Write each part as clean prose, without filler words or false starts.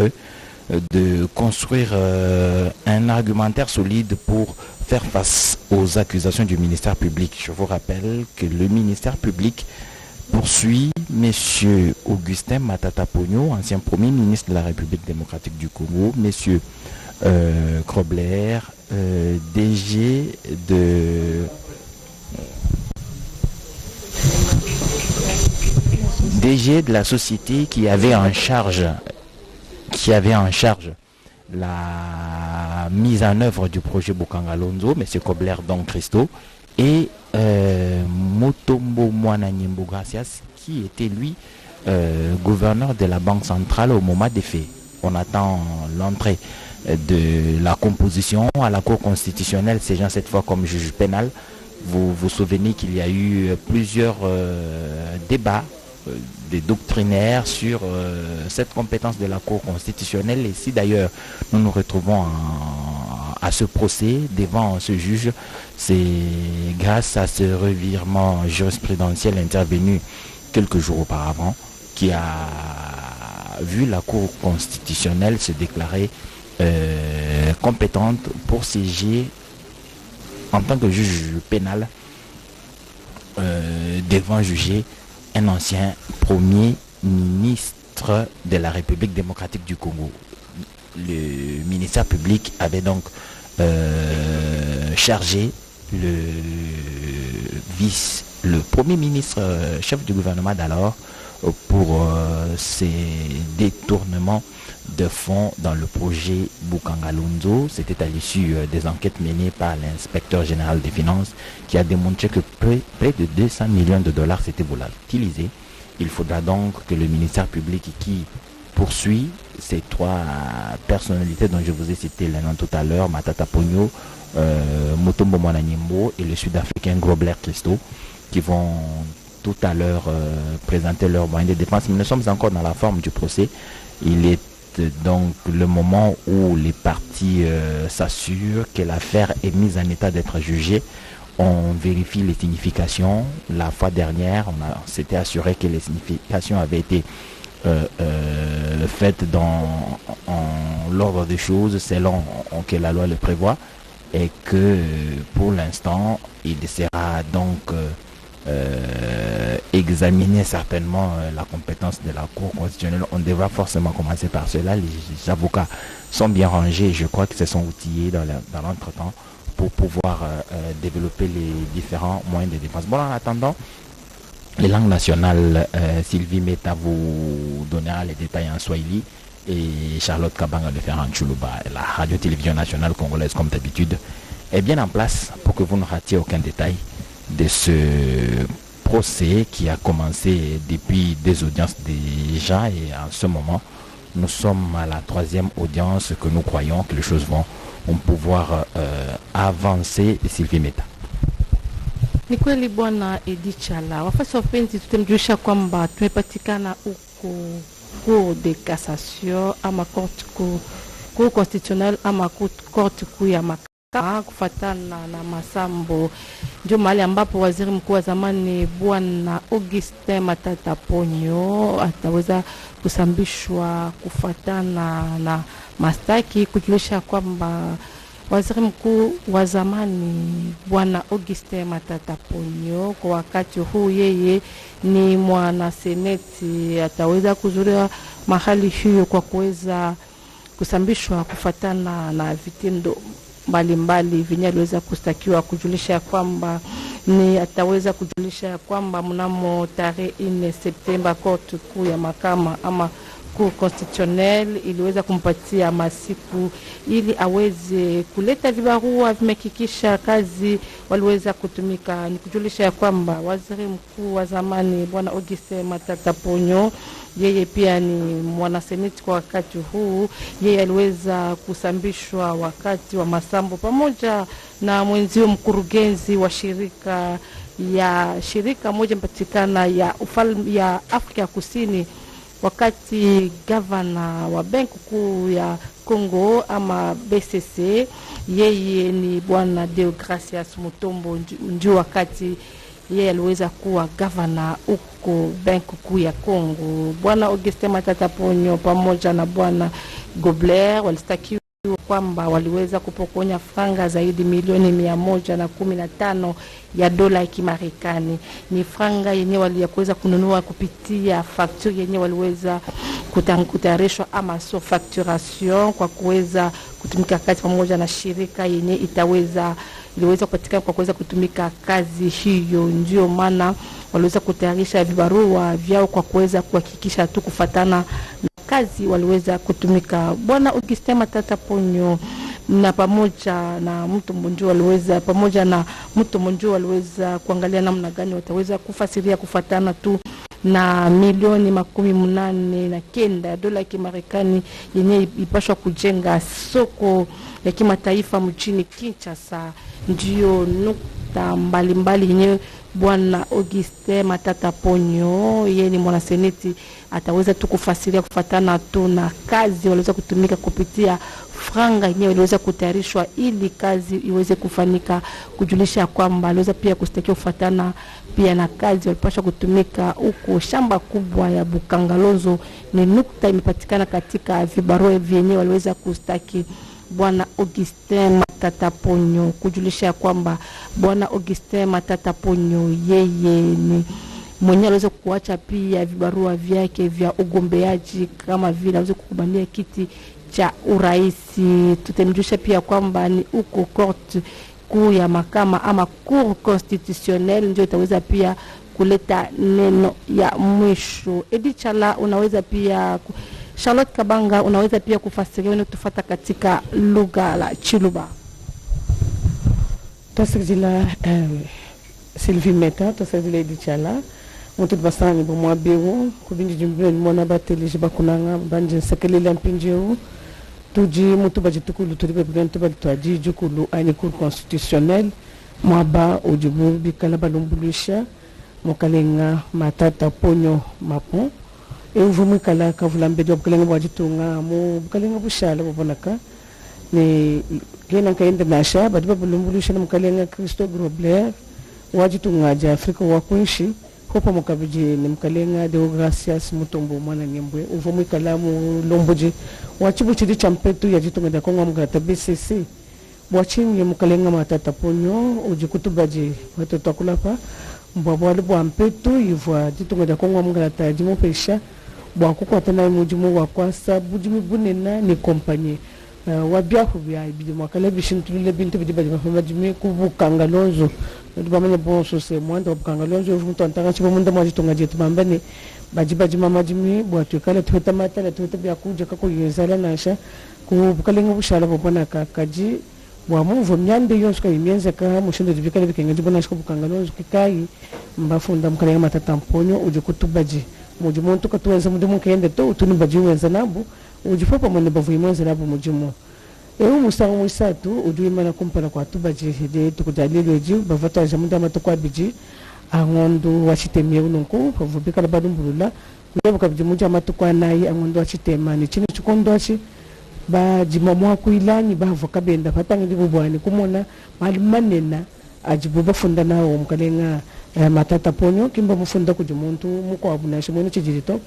eux de construire un argumentaire solide pour faire face aux accusations du ministère public. Je vous rappelle que le ministère public poursuit M. Augustin Matata Ponyo, ancien Premier ministre de la République démocratique du Congo, M. Krobler, DG de la société qui avait en charge la mise en œuvre du projet Bokanga Lonzo, M. Kobler Don Christo, et Motombo Mwananyimbo Gracias, qui était lui gouverneur de la Banque centrale au moment des faits. On attend l'entrée de la composition à la Cour constitutionnelle, ces gens cette fois comme juge pénal. Vous vous souvenez qu'il y a eu plusieurs débats des doctrinaires sur cette compétence de la Cour constitutionnelle. Et si d'ailleurs nous nous retrouvons à ce procès devant ce juge, c'est grâce à ce revirement jurisprudentiel intervenu quelques jours auparavant qui a vu la Cour constitutionnelle se déclarer compétente pour siéger en tant que juge pénal devant juger un ancien Premier ministre de la République démocratique du Congo. Le ministère public avait donc chargé le Premier ministre, chef du gouvernement d'alors, pour ces détournements de fonds dans le projet Bokanga Lonzo. C'était à l'issue des enquêtes menées par l'inspecteur général des finances qui a démontré que près de 200 millions de dollars s'étaient volatilisés. Il faudra donc que le ministère public qui poursuit ces trois personnalités dont je vous ai cité les noms tout à l'heure, Matata Ponyo, Motombo Mwananyimbo et le Sud-Africain Grobler Christo, qui vont tout à l'heure présenter leurs moyens de dépense. Mais nous sommes encore dans la forme du procès. Il est donc le moment où les parties s'assurent que l'affaire est mise en état d'être jugée. On vérifie les significations. La fois dernière, on s'était assuré que les significations avaient été faites dans l'ordre des choses selon que la loi le prévoit, et que pour l'instant, il sera donc examiner certainement la compétence de la Cour constitutionnelle. On devra forcément commencer par cela. Les avocats sont bien rangés, je crois qu'ils se sont outillés dans l'entretemps pour pouvoir développer les différents moyens de défense. Bon, en attendant, les langues nationales, Sylvie Meta vous donnera les détails en Swahili et Charlotte Kabanga le fera en Chuluba. La radio-télévision nationale congolaise, comme d'habitude, est bien en place pour que vous ne ratiez aucun détail de ce procès qui a commencé depuis des audiences déjà, et en ce moment nous sommes à la troisième audience que nous croyons que les choses vont pouvoir avancer. Sylvie Meta. Ni kweli bwana Edichala, wafasi wapenzi, tutemjulisha kwamba tumepatikana huko Cour de Cassation ama Cour constitutionnelle ama Cour kuu ya mahakama kufatana na masambo. Ndio mahali ambapo waziri mkuu wa zamani bwana Augustin Matata Ponyo ataweza kusambishwa kufatana na mastaki, kujulisha kwamba waziri mkuu wa zamani bwana Augustin Matata Ponyo kwa wakati huu yeye ni mwana seneti, ataweza kuzuria mahali hiyo kwa kuweza kusambishwa kufatana na vitendo mbalimbali venye aliweza kustakiwa, kujulisha kwamba ni ataweza kujulisha kwamba mnamo tarehe 4 Septemba Cour kuu ya mahakama ama Cour constitutionnelle iliweza kumpatia masiku ili aweze kuleta vibarua vimehakikisha kazi waliweza kutumika. Ni kujulisha kwamba waziri mkuu wa zamani bwana Augustin Matata Ponyo yeye pia ni mwanaseneti kwa wakati huu. Yeye aliweza kusambishwa wakati wa masambo pamoja na mwenzio mkurugenzi wa shirika moja mpatikana ya Afrika ya Kusini, wakati gavana wa benki kuu ya Congo ama BCC yeye ni bwana Deogracias Mutombo, ndio wakati yeye aliweza kuwa gavana huko benki kuu ya Congo. Bwana Augustin Matata Ponyo pamoja na bwana Gobler walistakiwa kwamba waliweza kupokonya franga zaidi milioni 115 ya dola ya Kimarekani. Ni franga yenye waliweza kununua kupitia facture yenye waliweza kutayarishwa ama so facturation kwa kuweza kutumika kazi pamoja na shirika yenye iliweza kupatikana kwa kuweza kutumika kazi hiyo. Ndio maana waliweza kutayarisha vibarua vyao kwa kuweza kuhakikisha tu kufatana na kazi waliweza kutumika. Bwana Augustin Matata Ponyo na pamoja na mtu mmoja waliweza kuangalia namna gani wataweza kufasiria kufatana tu na milioni 89 ya dola ya Kimarekani yenye ipashwa kujenga soko ya kimataifa mjini Kinshasa. Ndio nukta mbalimbali yenye Bwana Augustin Matata Ponyo, yeye ni mwanaseneti, ataweza tu kufasiria kufatana tu na kazi waliweza kutumika kupitia franga yenyewe iliweza kutayarishwa ili kazi iweze kufanyika, kujulisha kwamba aliweza pia kustakia kufatana pia na kazi walipaswa kutumika huko shamba kubwa ya Bukangalonzo. Ni nukta imepatikana katika vibarua vyenyewe waliweza kustaki Bwana Augustin Matata Ponyo, kujulisha kwamba Bwana Augustin Matata Ponyo yeye ni mwenye aliweza kuacha pia vibarua vyake vya ugombeaji kama vile aliweza kukubania kiti cha uraisi. Tutemjusha pia kwamba ni uko court kuu ya mahakama ama cour constitutionnelle ndio itaweza pia kuleta neno ya mwisho. Edi Chala, unaweza pia Charlotte Kabanga, unaweza pia kufasiria unatufata katika lugha la Chiluba. Tasijila Sylvie Meta, tasijila Edi Chala. Mtu basani bo mwabiro kubindi jimbo ni mwana bateleje bakunanga banje sekelele mpinjeo tuji mutu bajitukulu turibe bigento balitwaji jukulu ani cour constitutionnelle mwaba ojibu bikala balumbulisha mokalenga Matata Ponyo mapo evumu kala kavulambe job kalenga bajitunga mo kalenga bushala bobonaka ne kena kaenda nasha badiba balumbulisha mokalenga Christo Grobler wajitunga ja Afrika wakunshi kopa mukabiji ni mkalenga Deogracias Mutombo mwana nyembwe uvumu kalamu lomboji wachibu chidi champetu ya jitunga da Kongo mgata BCC wachingi mkalenga Matata Ponyo ujikutubaji watoto akulapa mbwabwali bwa mpetu yivwa jitunga da Kongo mgata jimo pesha bwa kukwatana mujimu wakwasa bujimi bunena ni kompanye wabyahu bya ibidi mwakale bishintulile bintu bidibaji mafamajimi kubukangalonzo ndibamanya bonso se mwanda wabukangalonzo mtu antanga chibo munda mwajitunga jetu mambane bajibaji mamajimi bwa twekala tweta matala tweta byakuja kako yezala nasha kubukalenga bushala bobona kakaji bwa muvo myande yonska imienza ka mushindo dibikala bikenga jibona shiko bukangalonzo kikai mbafunda mkalenga Matata Ponyo ujikutubaji mujimuntu katwenza mudimu kende to utunibaji wenza nabu ujifopa mwene bavu imwenza nabu mujimu musango mwisatu ujuimana kumpana kwa tubaji hide tukudalilo jiu bavata jamuda matokwa biji angondo wachitemie unonko bavubika labadumbulula kuyabuka bijimuja matokwa nayi angondo wachitema ni chini chukondo wachi bajimamwa kuilani bavoka benda patangi libubwani kumona malumanena ajibu bafunda nawo mkalenga Matata Ponyo kimba mufunda kujimuntu muko abunashi mwene chijirito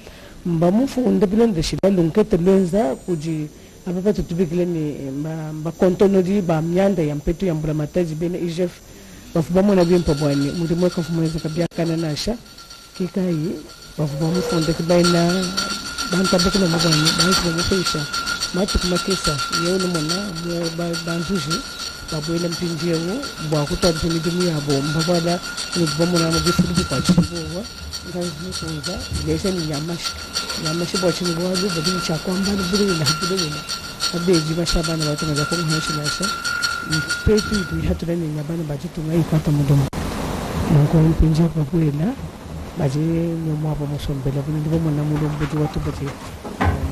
mba mufunda bilonde shida lunkete lwenza kuji ababa tutubikile ni ba kontonodi ba myanda ya mpetu ya mbula mataji bene IGF bafuba mwana bimpa bwani muri mweka fumweza kabya kana nasha kikai bafuba mufonde kibaina banta bakuna mabani bantu bamufisha matu kumakisa yewele mona banzuji babwele mpinjeo bwa kutantu midimu yabo mbabala ni bomona mabifuru bikwachibowa ngazifunza lese ni nyamashi bwa chini bwalu badini chakwamba bulu na bulu abeji bashabana batumeza ko muhashirasha petu itu haturane nyabana bajitunga ikwata mudomo ngo mpinja babwela baje nyomwabo musombela bulu bomona mulo mbuji watu baje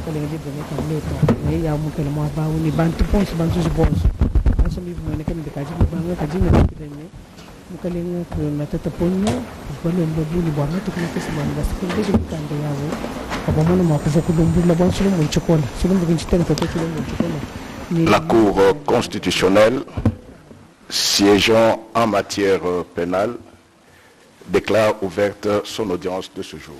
kalenge boneka leta ne ya mukele mwaba uni bantu ponso bantu bonso aso mi vumene kende kaji banga kaji ne kidene mukalenga ko Matata Ponyo balo mbabuli bwa matu kuna kesi banga sikende kande yawo abamona makuva kulumbula bwa sulu munchokola sulu mbinchitena tato sulu munchokola. La Cour constitutionnelle siégeant en matière pénale déclare ouverte son audience de ce jour.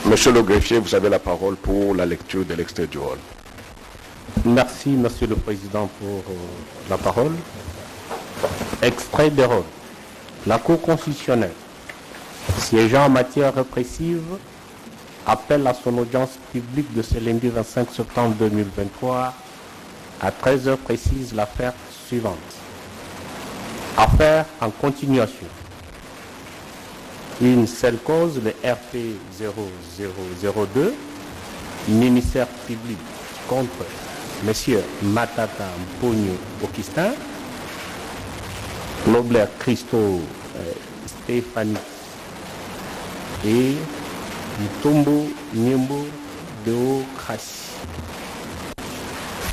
Monsieur le greffier, vous avez la parole pour la lecture de l'extrait du rôle. Merci, Monsieur le Président, pour la parole. Extrait des rôles. La Cour constitutionnelle, siégeant en matière répressive, appelle à son audience publique de ce lundi 25 septembre 2023 à 13 heures précises l'affaire suivante. Affaire en continuation. Une seule cause, le RP 0002, un émissaire public contre Monsieur Matata Mpogno Augustin, Nobler Christo Stéphanie et Mutombo Nyembo Deokrasi.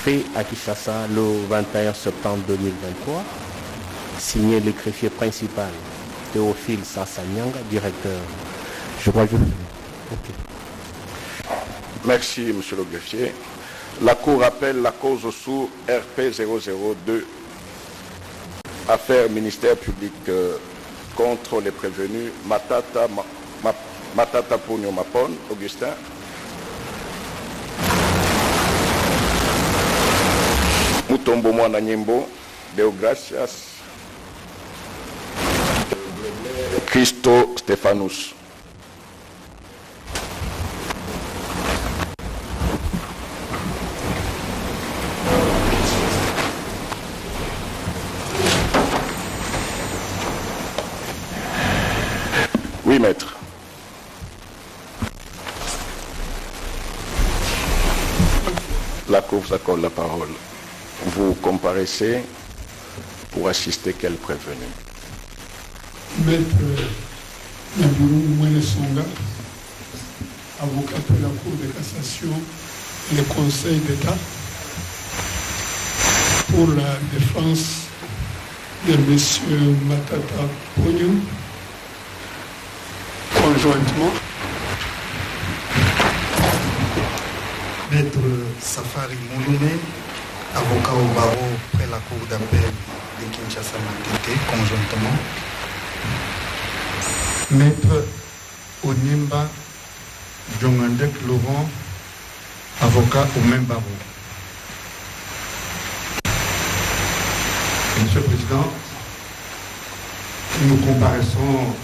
Fait à Kinshasa le 21 septembre 2023, signé le greffier principal Théophile Sassanyanga, directeur. Je crois que Merci, monsieur le greffier. La Cour appelle la cause sous RP 002, affaire ministère public contre les prévenus Matata Mpogno Mapon, Augustin, Mutombo Mwana Nyembo, Deogracias, Christo Stéphanus. Oui, maître. La Cour vous accorde la parole. Vous comparaissez pour assister quel prévenu? Maître Nabiru Mwene Songa, avocat de la Cour de cassation et le Conseil d'État, pour la défense de M. Matata Mpogno, conjointement. Maître Safari Mouloumé, avocat au barreau près la Cour d'appel de Kinshasa Matete, conjointement. Maître Onyemba Djongandek Laurent, avocat au même barreau. Monsieur le Président, nous comparaissons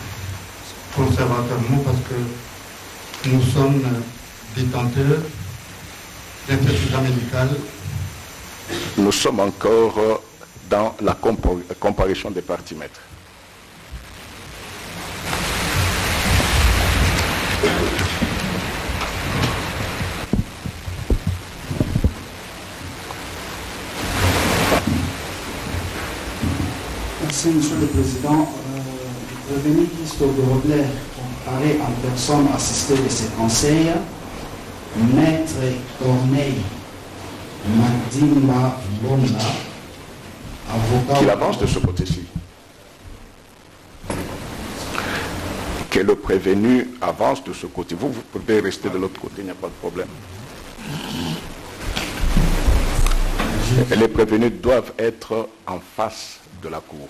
conservateur parce que nous sommes détenteurs d'un certificat médical. Nous sommes encore dans la comparution des parties, maîtres. Merci, Monsieur le Président. Le prévenu Christo de Robler, comparé en personne assistée de ses conseils, Maître Corneille Madimba Bonda, avocat... Qu'il avance de ce côté-ci. Que le prévenu avance de ce côté. Vous pouvez rester de l'autre côté, il n'y a pas de problème. Et les prévenus doivent être en face de la Cour.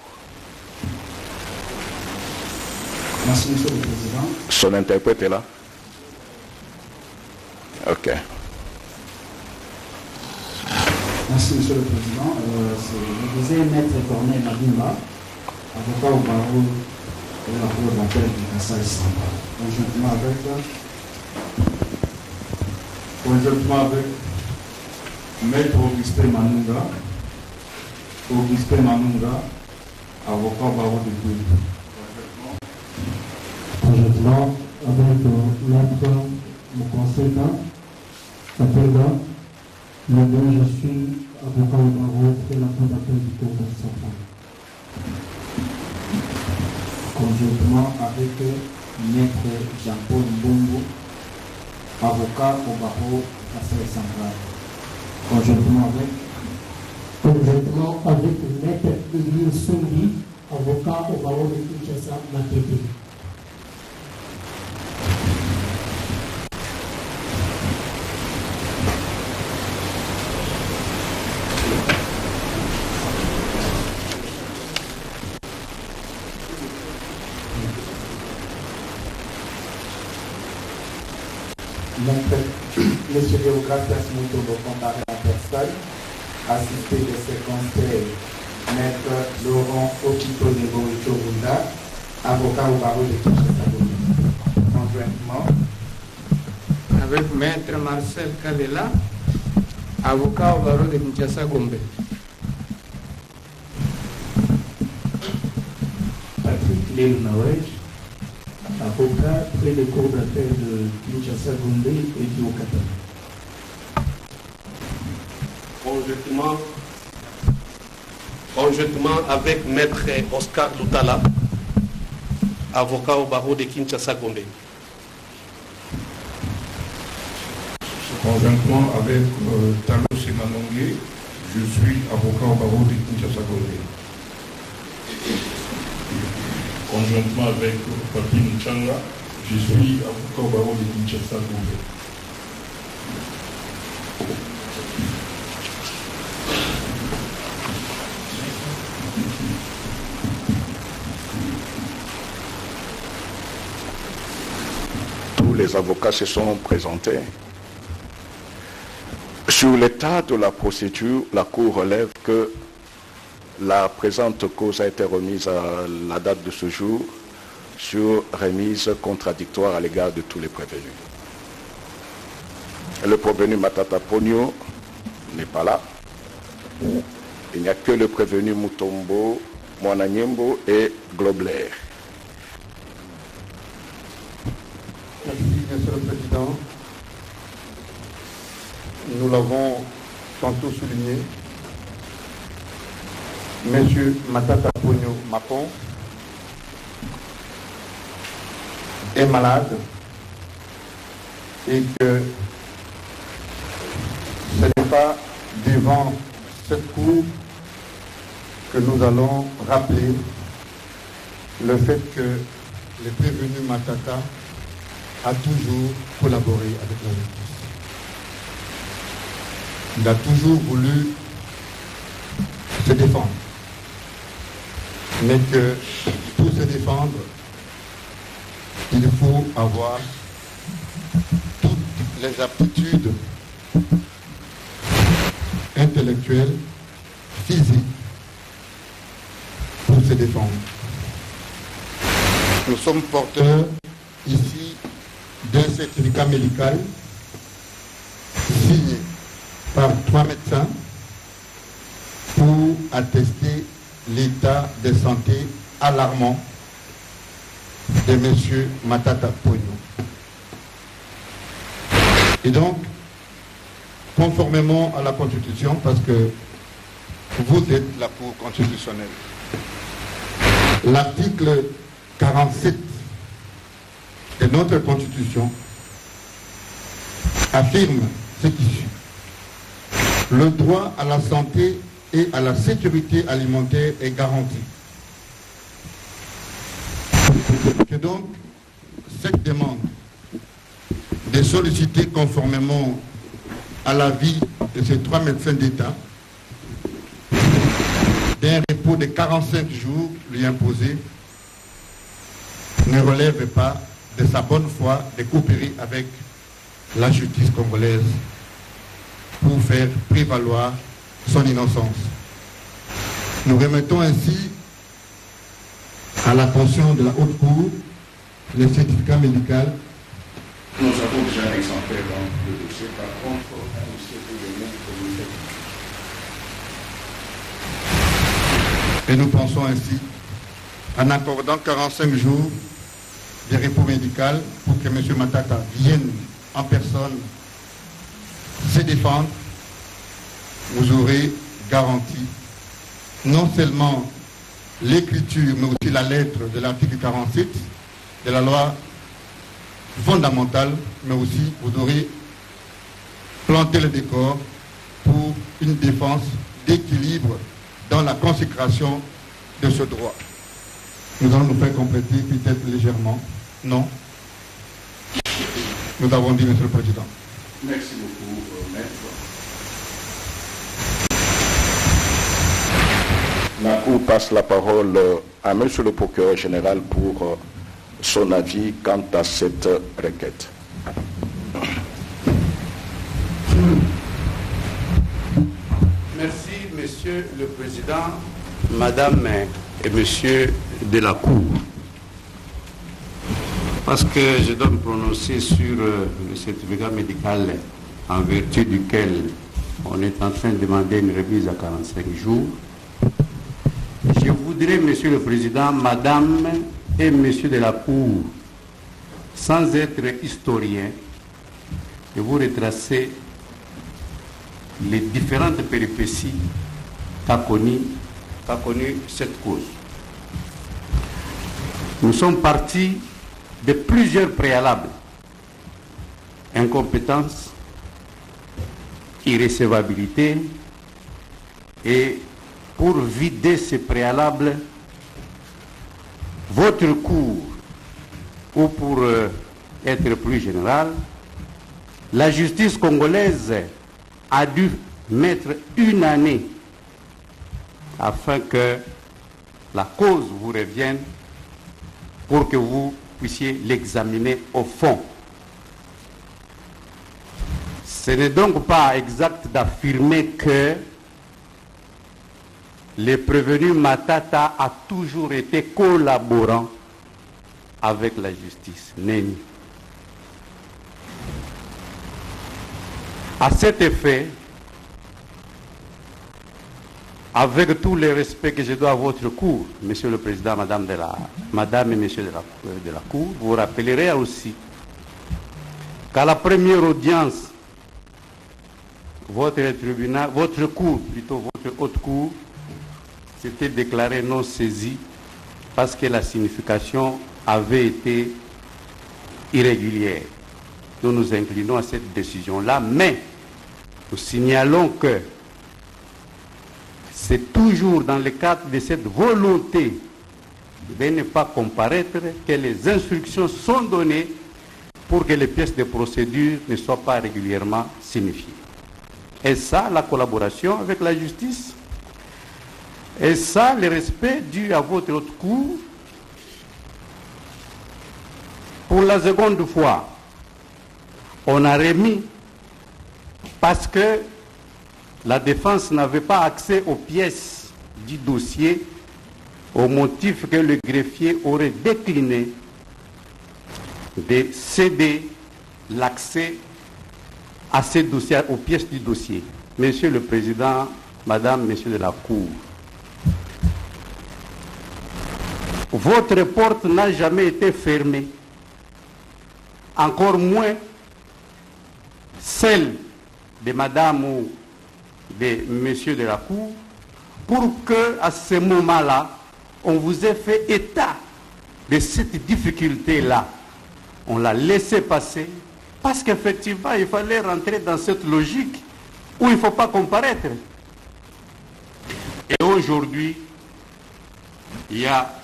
Merci, Monsieur le Président. Son interprète est là? Ok. Merci, Monsieur le Président. Je disais Maître Corneille Madimba, avocat au barreau de la Cour d'appel du Kassai Central. Conjointement avec Maître Augustin Manunga, avocat au barreau de Gouy. Conjointement avec Maître Moukonséka Kapenga, le dont je suis avocat au barreau de la Cour d'appel du Kassai Central. Conjointement avec Maître Jean-Paul Mbongo, avocat au barreau de Kassai Central. Conjointement avec Maître Elie Sondi, avocat au barreau de Kinshasa Matete. Monsieur Deogracias Mutombo comparé en personne, assisté de ses conseils, Maître Laurent Okito Nebo-Chorunda, avocat au barreau de Kinshasa. Conjointement, avec Maître Marcel Kalela, avocat au barreau de Kinshasa-Gombe. Patrick Léonawej, avocat près des cours d'appel de Kinshasa-Gombe et du Haut-Katanga. Conjointement avec Maître Oscar Loutala, avocat au barreau de Kinshasa-Gombe. Conjointement avec Talo Semanongue, je suis avocat au barreau de Kinshasa-Gombe. Conjointement avec Papi Mchanga, je suis avocat au barreau de Kinshasa-Gombe. Tous les avocats se sont présentés. Sur l'état de la procédure, la Cour relève que la présente cause a été remise à la date de ce jour sur remise contradictoire à l'égard de tous les prévenus. Le prévenu Matata Pogno n'est pas là. Il n'y a que le prévenu Mutombo, Mwananyembo et Globler. Merci, Monsieur le Président. Nous l'avons tantôt souligné. Monsieur Matata Pogno Mapon est malade et que ce n'est pas devant cette cour que nous allons rappeler le fait que le prévenu Matata a toujours collaboré avec la justice. Il a toujours voulu se défendre. Mais que pour se défendre, il faut avoir toutes les aptitudes intellectuelles, physiques, pour se défendre. Nous sommes porteurs ici d'un certificat médical signé par 3 médecins pour attester l'état de santé alarmant de M. Matata Pogno. Et donc, conformément à la Constitution, parce que vous êtes la Cour constitutionnelle, l'article 47 de notre Constitution affirme ce qui suit. Le droit à la santé et à la sécurité alimentaire est garanti. Que donc, cette demande de solliciter conformément à l'avis de ces 3 médecins d'État d'un repos de 45 jours lui imposé ne relève pas de sa bonne foi de coopérer avec la justice congolaise pour faire prévaloir son innocence. Nous remettons ainsi à l'attention de la Haute Cour le certificat médical. Nous avons déjà un exemplaire dans le dossier, par contre, un dossier pour le même que vous faites. Et nous pensons ainsi, en accordant 45 jours de repos médical pour que M. Matata vienne en personne se défendre, vous aurez garanti non seulement l'écriture, mais aussi la lettre de l'article 47 de la loi fondamentale, mais aussi vous aurez planté le décor pour une défense d'équilibre dans la consécration de ce droit. Nous allons nous faire compléter peut-être légèrement. Non. Nous avons dit, Monsieur le Président. Merci beaucoup, Maître. La Cour passe la parole à Monsieur le procureur général pour son avis quant à cette requête. Merci. Monsieur le Président, Madame et Monsieur de la Cour, parce que je dois me prononcer sur le certificat médical en vertu duquel on est en train de demander une remise à 45 jours, je voudrais, Monsieur le Président, Madame et Monsieur de la Cour, sans être historien, de vous retracer les différentes péripéties qu'a connu cette cause. Nous sommes partis de plusieurs préalables: incompétence, irrécevabilité, et pour vider ces préalables, votre cours, ou pour être plus général, la justice congolaise a dû mettre une année afin que la cause vous revienne pour que vous puissiez l'examiner au fond. Ce n'est donc pas exact d'affirmer que le prévenu Matata a toujours été collaborant avec la justice. Nenni. À cet effet, avec tout le respect que je dois à votre cour, Monsieur le Président, Madame et Monsieur de la Cour, vous rappellerez aussi qu'à la première audience, votre cour, plutôt votre haute cour, s'était déclarée non saisie parce que la signification avait été irrégulière. Nous nous inclinons à cette décision-là, mais nous signalons que c'est toujours dans le cadre de cette volonté de ne pas comparaître que les instructions sont données pour que les pièces de procédure ne soient pas régulièrement signifiées. Et ça, la collaboration avec la justice, et ça, le respect dû à votre haute cour. Pour la seconde fois, on a remis parce que la défense n'avait pas accès aux pièces du dossier au motif que le greffier aurait décliné de céder l'accès à ces dossiers, aux pièces du dossier. Monsieur le Président, Madame, Monsieur de la Cour, votre porte n'a jamais été fermée, encore moins celle de Madame ou de Monsieur de la Cour, pour que à ce moment-là, on vous ait fait état de cette difficulté-là. On l'a laissé passer parce qu'effectivement, il fallait rentrer dans cette logique où il ne faut pas comparaître. Et aujourd'hui, il y a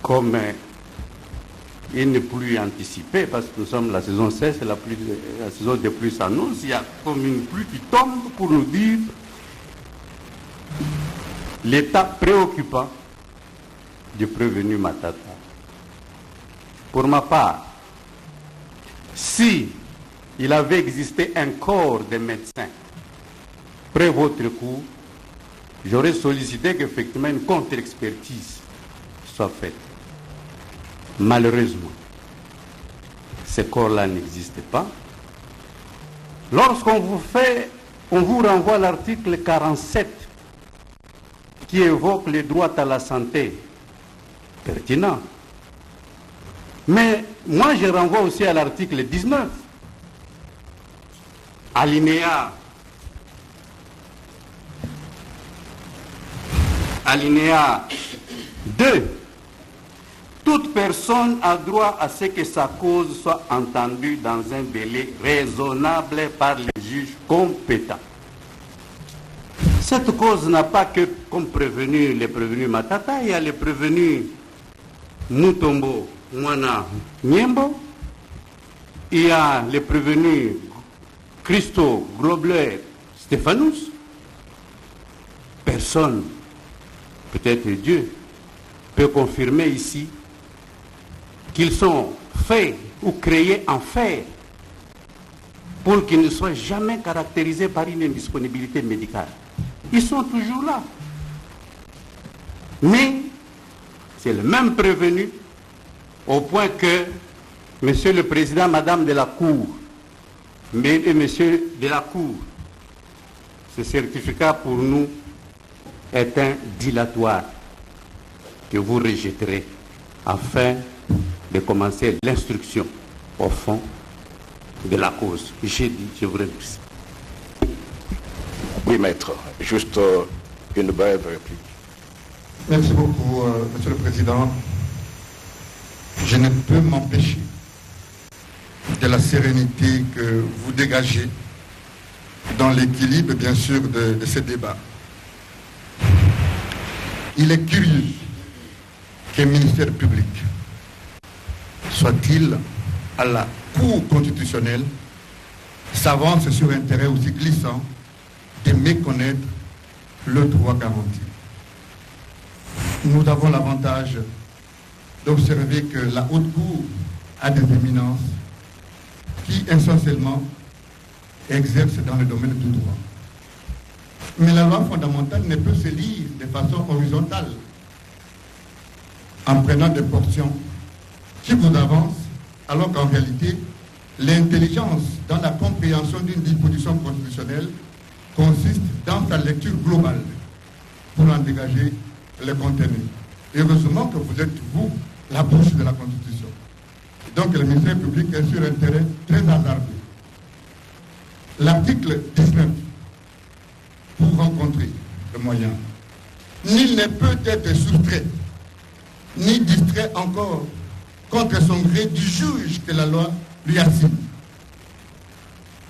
comme une pluie anticipée, parce que nous sommes la saison 16, la saison des pluies s'annonce, il y a comme une pluie qui tombe pour nous dire l'état préoccupant du prévenu Matata. Pour ma part, si il avait existé un corps de médecins près votre cour, j'aurais sollicité qu'effectivement une contre-expertise soit faite. Malheureusement, ce corps-là n'existe pas. Lorsqu'on vous fait, on vous renvoie à l'article 47 qui évoque les droits à la santé, pertinent. Mais moi, je renvoie aussi à l'article 19, alinéa 2. Toute personne a droit à ce que sa cause soit entendue dans un délai raisonnable par les juges compétents. Cette cause n'a pas que comme prévenu les prévenus Matata, il y a les prévenus Mutombo, Mwana, Niembo, il y a les prévenus Christo, Grobler, Stéphanus. Personne, peut-être Dieu, peut confirmer ici qu'ils sont faits ou créés en fer pour qu'ils ne soient jamais caractérisés par une indisponibilité médicale. Ils sont toujours là. Mais c'est le même prévenu au point que Monsieur le Président, Madame de la Cour, et Monsieur de la Cour, ce certificat pour nous est un dilatoire que vous rejetterez afin de commencer l'instruction au fond de la cause. J'ai dit, je vous remercie. Oui, maître, juste une brève réplique. Merci beaucoup, Monsieur le Président. Je ne peux m'empêcher de la sérénité que vous dégagez dans l'équilibre, bien sûr, de ce débat. Il est curieux qu'un ministère public, soit-il à la Cour constitutionnelle, s'avance sur un terrain aussi glissant de méconnaître le droit garanti. Nous avons l'avantage d'observer que la Haute Cour a des éminences qui, essentiellement, exercent dans le domaine du droit. Mais la loi fondamentale ne peut se lire de façon horizontale, en prenant des portions qui vous avancent, alors qu'en réalité, l'intelligence dans la compréhension d'une disposition constitutionnelle consiste dans sa lecture globale pour en dégager le contenu. Et heureusement que vous êtes, vous, la bouche de la Constitution. Donc le ministère public est sur un terrain très hasardeux. L'article 19, pour rencontrer le moyen, nul ne peut être soustrait, ni distrait encore contre son gré du juge que la loi lui assigne.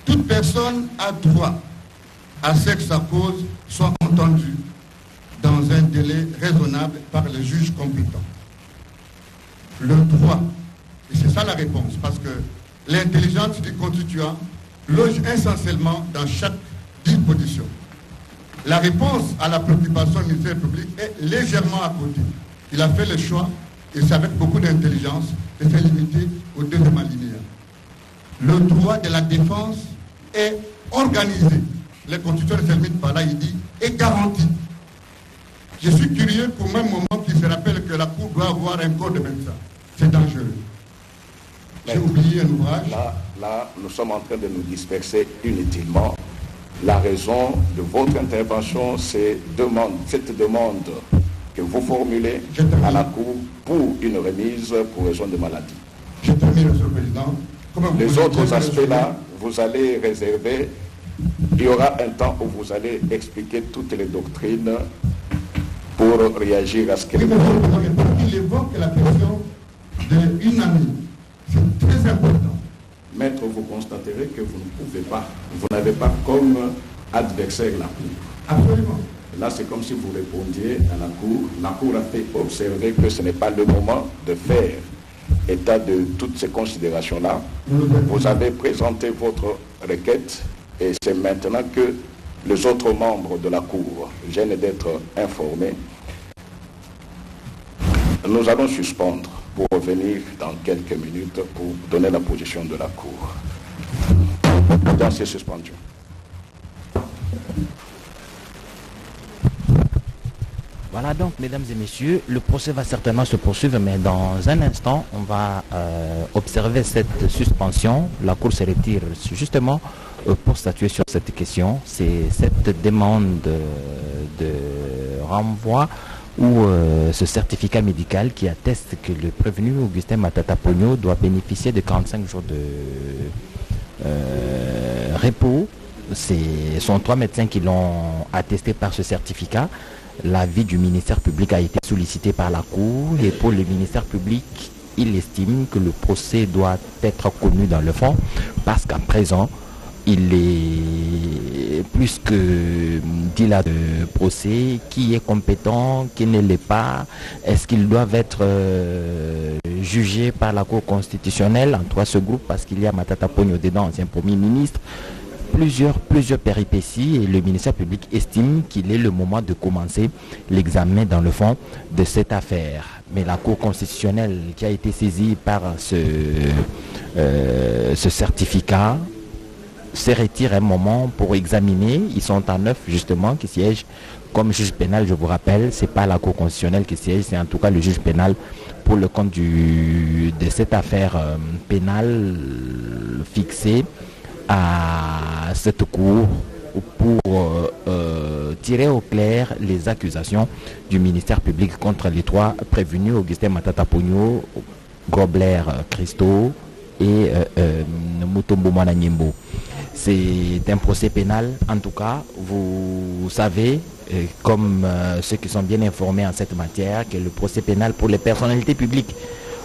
Toute personne a droit à ce que sa cause soit entendue dans un délai raisonnable par le juge compétent. Le droit, et c'est ça la réponse, parce que l'intelligence du constituant loge essentiellement dans chaque disposition. La réponse à la préoccupation du ministère public est légèrement à côté. Il a fait le choix, et c'est avec beaucoup d'intelligence, de se limiter au deuxième alinéa. Le droit de la défense est organisé. Le constituteur ne se limite pas là, il dit, est garanti. Je suis curieux qu'au même moment qu'il se rappelle que la Cour doit avoir un corps de médecin. C'est dangereux. J'ai oublié un ouvrage. Là, nous sommes en train de nous disperser inutilement. La raison de votre intervention, c'est cette demande que vous formulez à la Cour pour une remise pour raison de maladie. Je termine, Monsieur le Président. Les autres aspects-là, vous allez réserver. Il y aura un temps où vous allez expliquer toutes les doctrines pour réagir à ce qu'elle dit. Il évoque la question d'une amie. C'est très important. Maître, vous constaterez que vous ne pouvez pas, vous n'avez pas comme adversaire la Cour. Absolument. Là, c'est comme si vous répondiez à la Cour. La Cour a fait observer que ce n'est pas le moment de faire état de toutes ces considérations-là. Vous avez présenté votre requête et c'est maintenant que les autres membres de la Cour viennent d'être informés. Nous allons suspendre pour revenir dans quelques minutes pour donner la position de la Cour. L'audience est suspendue. Voilà donc, mesdames et messieurs, le procès va certainement se poursuivre, mais dans un instant, on va observer cette suspension. La Cour se retire justement pour statuer sur cette question. C'est cette demande de renvoi ou ce certificat médical qui atteste que le prévenu Augustin Matata Pogno doit bénéficier de 45 jours de repos. Ce sont 3 médecins qui l'ont attesté par ce certificat. L'avis du ministère public a été sollicité par la Cour et pour le ministère public, il estime que le procès doit être connu dans le fond parce qu'à présent, il est plus que dit là de procès, qui est compétent, qui ne l'est pas, est-ce qu'ils doivent être jugés par la Cour constitutionnelle entre ce groupe parce qu'il y a Matata Pogno dedans, ancien Premier ministre, plusieurs péripéties et le ministère public estime qu'il est le moment de commencer l'examen dans le fond de cette affaire. Mais la Cour constitutionnelle qui a été saisie par ce certificat se retire un moment pour examiner. Ils sont en 9 justement qui siègent comme juge pénal. Je vous rappelle, c'est pas la Cour constitutionnelle qui siège, c'est en tout cas le juge pénal pour le compte de cette affaire pénale fixée à cette Cour pour tirer au clair les accusations du ministère public contre les 3 prévenus, Augustin Matata Pogno, Grobler Christo et Mutombo Mwananyembo. C'est un procès pénal, en tout cas, vous savez, comme ceux qui sont bien informés en cette matière, que le procès pénal pour les personnalités publiques,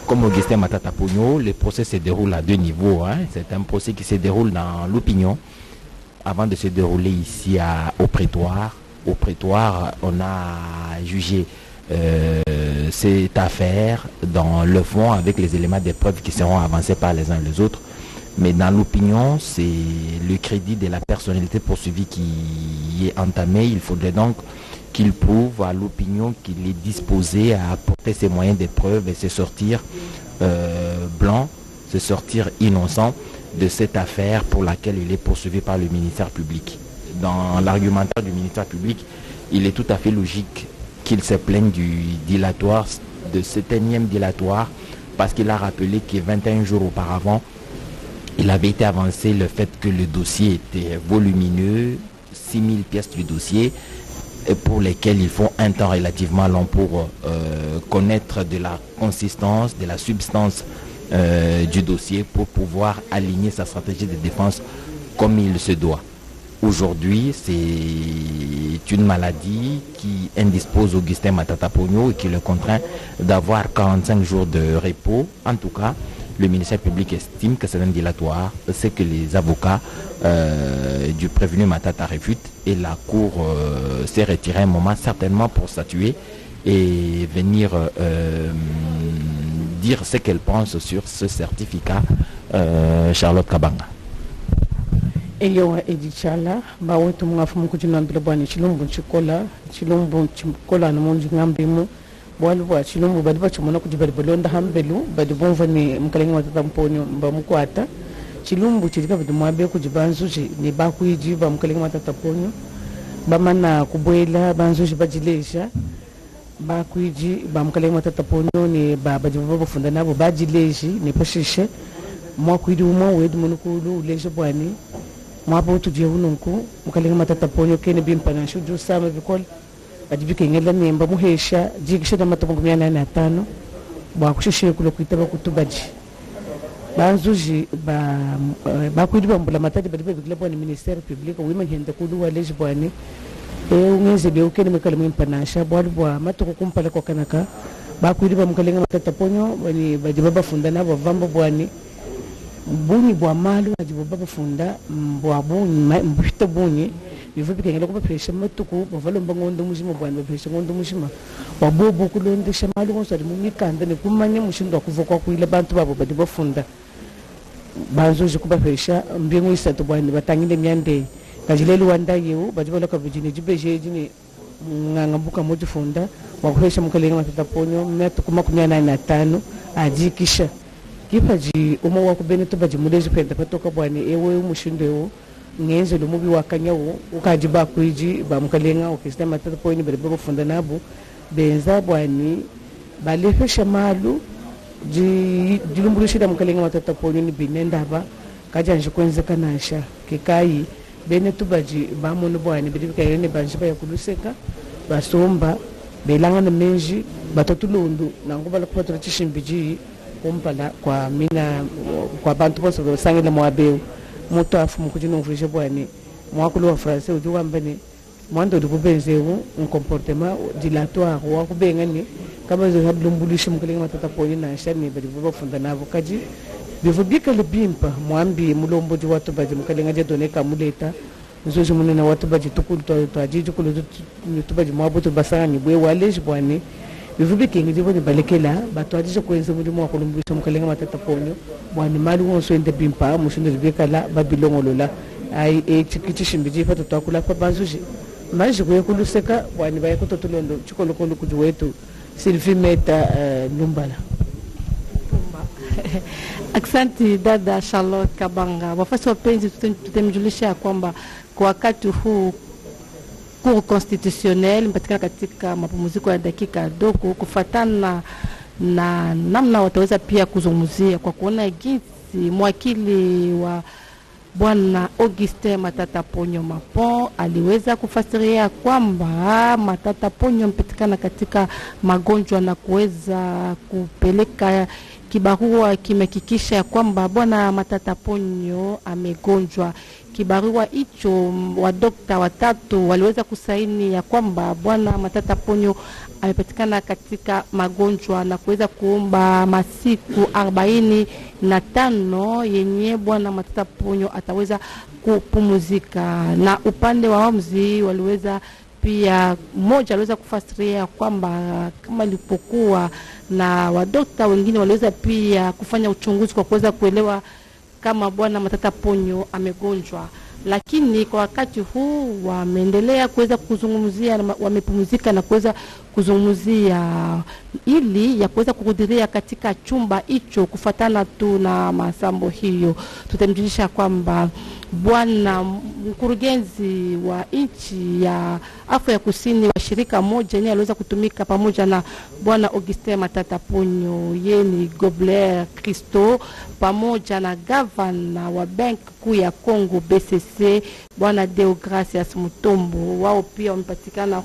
comme Augustin Matata Pogno, le procès se déroule à 2 niveaux. C'est un procès qui se déroule dans l'opinion, avant de se dérouler ici au prétoire. Au prétoire, on a jugé cette affaire dans le fond avec les éléments des preuves qui seront avancés par les uns et les autres. Mais dans l'opinion, c'est le crédit de la personnalité poursuivie qui est entamé. Il faudrait donc qu'il prouve à l'opinion qu'il est disposé à apporter ses moyens de preuve et se sortir blanc, se sortir innocent de cette affaire pour laquelle il est poursuivi par le ministère public. Dans l'argumentaire du ministère public, il est tout à fait logique qu'il se plaigne du dilatoire, de cet énième dilatoire, parce qu'il a rappelé que 21 jours auparavant, il avait été avancé le fait que le dossier était volumineux, 6000 pièces du dossier, pour lesquelles il faut un temps relativement long pour connaître de la consistance, de la substance du dossier pour pouvoir aligner sa stratégie de défense comme il se doit. Aujourd'hui, c'est une maladie qui indispose Augustin Matata Pogno et qui le contraint d'avoir 45 jours de repos. En tout cas, le ministère public estime que c'est un dilatoire, c'est que les avocats du prévenu Matata réfutent et la Cour s'est retirée un moment certainement pour statuer et venir dire ce qu'elle pense sur ce certificat. Charlotte Kabanga. Eyo edichala ba wetu mwafu mukujina mbele bwana chilumbu chikola na monji ngambimo bwali bwa chilumbu badi bachumona kujibali bolonda hambelu badi bonva ni mkalenga Matata Mponyo mba mukwata chilumbu chilika badi mwabe kujibanzuji ni bakuiji ba mkalenga Matata Mponyo bamana kubwela banzuji bajileja bakuiji ba mkalenga Matata Mponyo ni baba jibo funda nabo bajileji ni poshishe mwakuidi umwe wedi munukulu leje bwani mwapo tujie ununku mkalenga Matata Mponyo kene bimpana shuju sama bikol badibike ngela nemba muhesha jikisha na matongo 85 bwa kushishe kulo kuitaba kutubaji banzuji ba kuidi bambula matadi badibe bigile bwani ministère public wima hende kulu waleje bwani ungeze be ukene mekala mpanasha bwali bwa matoko kumpala kwa kanaka ba kuidi bamkalenga Matata Mponyo bani badiba bafunda nabo vambo bwani bunyi bwa malu ajibo baba funda bwa bunyi mbita bunyi bivu bikengela kuba presha matuku bavalo mbangondo mushima bwana presha ngondo mushima wabobo kulonde shamalu ngosari mumikanda ne kumanya mushindo kuvuka kuile bantu babo badi bafunda banzo kuba presha mbingu isatu bwana batangile myande kajilelu wanda yewu badi baloka bijini jibeje jini ngangambuka moji funda wakuhesha mkalenga Matata Mponyo metu kuma 85 ajikisha kipaji umo wako beneto baji muleji penda patoka bwani ewe umushindewo ngenze lumubi wakanyawo ukajiba kuiji ba mkalenga Augustin Matata Mponyo bali bafunda nabo benza bwani balefesha malu jilumburushida mkalenga Matata Mponyo ni binendaba kajanje kwenze kanasha kikayi beneto baji ba mono bwani bidibika yene banjiba yakuluseka basomba belanga menji batatulundu nangoba lapotro chishimbiji kumpala kwa mina kwa bantu bose basangile mwabeu mutu afu mukujina ufrishe bwani mwakulu wa français ujuwa mbene mwando dukubenzewu un comportement dilatoire wa kubengani kama zo hadlumbulishi mkalenga Matata Mponyo na shani bali bafunda nabo kaji bivubika lebimpa mwambi mulomboji watu baje mkalenga je doneka muleta nzoje munena watu baje tukulu to ajiji kulu to baje mwabutu basani bwe waleji bwani bivubike ngidibo ni balekela batu ajiji kwenze mulimo wakulumbulisha mkalenga Matata Mponyo bwani mali wonso ende bimpa mushindo bikala babilongolola ai chikitishimbiji fato twakula pa banzuji maji kuyekuluseka bwani bayekutotulondo chikolokolo kuji wetu Sylvie Meta Lumbala Asante dada Charlotte Kabanga. Wafasi wapenzi, tutamjulisha ya kwamba kwa wakati huu Cour constitutionnelle imepatikana katika mapumziko ya dakika dogo kufatana na namna wataweza pia kuzungumzia kwa kuona jinsi mwakili wa Bwana Augustin Matata Ponyo Mapon aliweza kufasiria kwamba Matata Ponyo mpatikana katika magonjwa na kuweza kupeleka kibarua kimehakikisha kwamba Bwana Matata Ponyo amegonjwa. Kibarua hicho wa dokta watatu waliweza kusaini ya kwamba Bwana Matata Ponyo amepatikana katika magonjwa na kuweza kuomba masiku 45 yenye Bwana Matata Ponyo ataweza kupumzika. Na upande wa wamzi waliweza pia mmoja aliweza kufasiria kwamba kama ilipokuwa na wadokta wengine waliweza pia kufanya uchunguzi kwa kuweza kuelewa kama Bwana Matata Ponyo amegonjwa, lakini kwa wakati huu wameendelea kuweza kuzungumzia, wamepumzika na kuweza kuzungumzia ili ya kuweza kuhudhuria katika chumba hicho kufatana tu na masambo hiyo. Tutamjulisha kwamba Bwana mkurugenzi wa nchi ya Afrika ya Kusini wa shirika moja ni aliweza kutumika pamoja na Bwana Augustin Matata Ponyo yeni Gobler Christo pamoja na gavana wa Bank Kuu ya Kongo BCC Bwana Deogracias Mutombo. Wao pia wamepatikana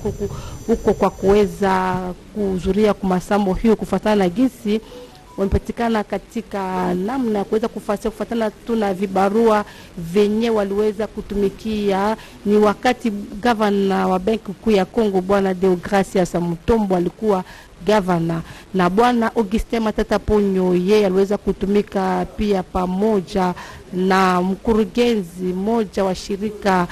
huko kwa kuweza kuhudhuria kwa masambo hiyo kufuatana na gisi wamepatikana katika namna ya kuweza kufuatana tu na vibarua venye waliweza kutumikia. Ni wakati gavana wa Benki Kuu ya Kongo Bwana Deogracias Mutombo alikuwa gavana, na Bwana Augustin Matata Ponyo yeye aliweza kutumika pia pamoja na mkurugenzi moja wa shirika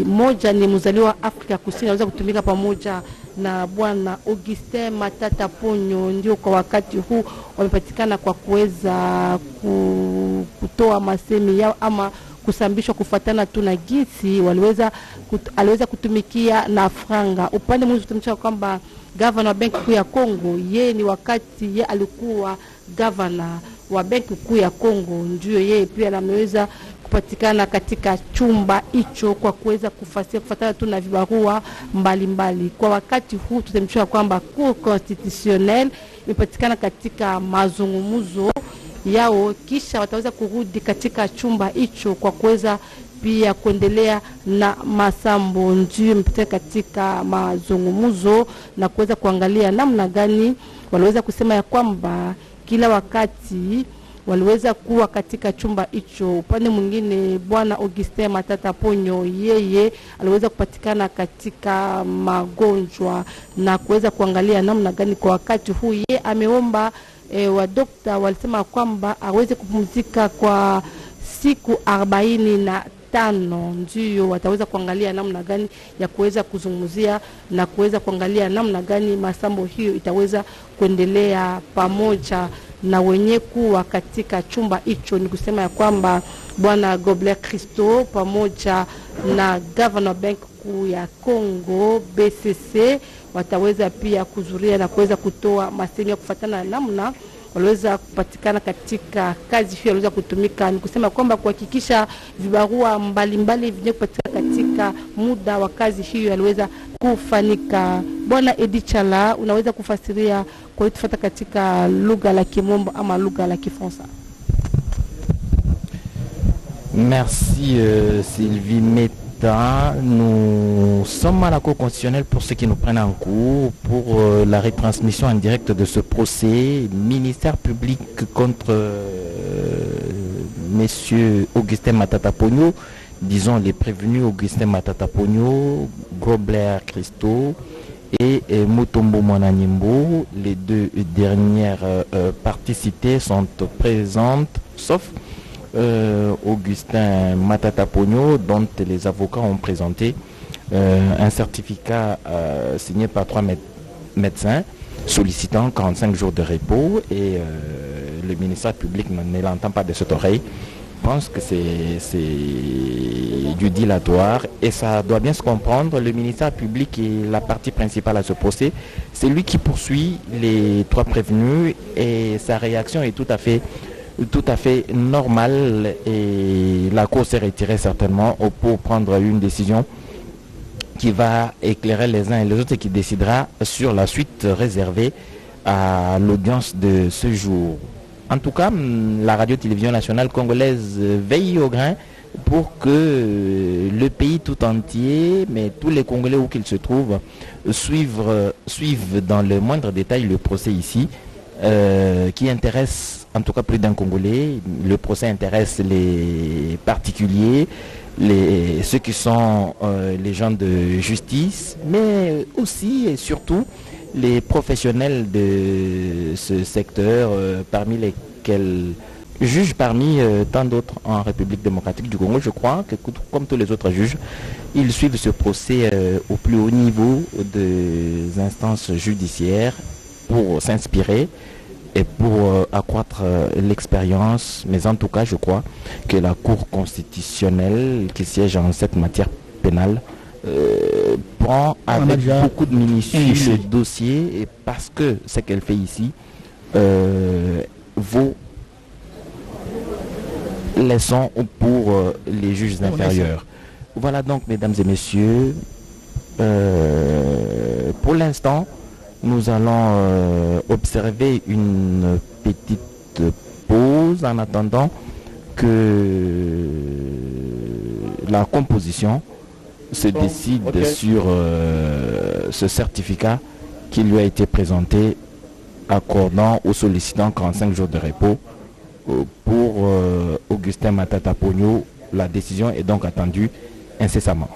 moja ni mzaliwa Afrika Kusini, aliweza kutumika pamoja na Bwana Augustin Matata Ponyo. Ndio kwa wakati huu wamepatikana kwa kuweza kutoa masemi yao ama kusambishwa kufatana tu na gisi aliweza kutumikia na franga. Upande mwingine tutamcha kwamba gavana wa Benki Kuu ya Kongo yeye ni wakati yeye alikuwa gavana wa Benki Kuu ya Kongo, ndio yeye pia ameweza kupatikana katika chumba hicho kwa kuweza kufuatana tu na vibarua mbalimbali. Kwa wakati huu tutamjua kwamba Cour constitutionnelle imepatikana katika mazungumzo yao, kisha wataweza kurudi katika chumba hicho kwa kuweza pia kuendelea na masambo. Ndio mpita katika mazungumzo na kuweza kuangalia namna gani waliweza kusema ya kwamba kila wakati waliweza kuwa katika chumba hicho. Upande mwingine Bwana Augustin Matata Ponyo yeye aliweza kupatikana katika magonjwa na kuweza kuangalia namna gani kwa wakati huu yeye ameomba wa dokta walisema kwamba aweze kupumzika kwa siku 45. Ndio wataweza kuangalia namna gani ya kuweza kuzungumzia na kuweza kuangalia namna gani masambo hiyo itaweza kuendelea pamoja na wenye kuwa katika chumba hicho. Ni kusema ya kwamba Bwana Gobler Christo pamoja na Governor Bank Kuu ya Kongo BCC wataweza pia kuzuria na kuweza kutoa masemi ya kufuatana na namna waliweza kupatikana katika kazi hiyo, waliweza kutumika. Ni kusema kwamba kuhakikisha vibarua mbalimbali vinye kupatikana katika muda wa kazi hiyo yaliweza kufanika. Bwana Edichala, unaweza kufasiria kwa tufuata katika lugha la Kimombo ama lugha la Kifaransa? Merci Sylvie Meta. Nous sommes à la Cour constitutionnelle pour ceux qui nous prennent en cours pour la retransmission en direct de ce procès ministère public contre Monsieur Augustin Matata Ponyo, disons les prévenus Augustin Matata Ponyo, Gobler Christo et Mutombo Mwananyimbo. Les deux dernières parties citées sont présentes, sauf Augustin Matata Ponyo, dont les avocats ont présenté un certificat signé par 3 médecins sollicitant 45 jours de repos, et le ministère public ne l'entend pas de cette oreille. Je pense que c'est du dilatoire et ça doit bien se comprendre. Le ministère public est la partie principale à ce procès. C'est lui qui poursuit les 3 prévenus et sa réaction est tout à fait tout à fait normal et la Cour s'est retirée certainement pour prendre une décision qui va éclairer les uns et les autres et qui décidera sur la suite réservée à l'audience de ce jour. En tout cas, la radio-télévision nationale congolaise veille au grain pour que le pays tout entier, mais tous les Congolais où qu'ils se trouvent, suivent dans le moindre détail le procès ici, qui intéresse en tout cas plus d'un Congolais. Le procès intéresse les particuliers, ceux qui sont les gens de justice, mais aussi et surtout les professionnels de ce secteur, parmi lesquels juges parmi tant d'autres en République démocratique du Congo. Je crois que comme tous les autres juges, ils suivent ce procès au plus haut niveau des instances judiciaires pour s'inspirer et pour accroître l'expérience. Mais en tout cas, je crois que la Cour constitutionnelle qui siège en cette matière pénale prend avec beaucoup de minutie le dossier, et parce que ce qu'elle fait ici vaut leçon pour les juges inférieurs. Voilà donc, mesdames et messieurs, pour l'instant, nous allons observer une petite pause en attendant que la composition se décide sur ce certificat qui lui a été présenté, accordant ou sollicitant 45 jours de repos pour Augustin Matata Pogno. La décision est donc attendue incessamment.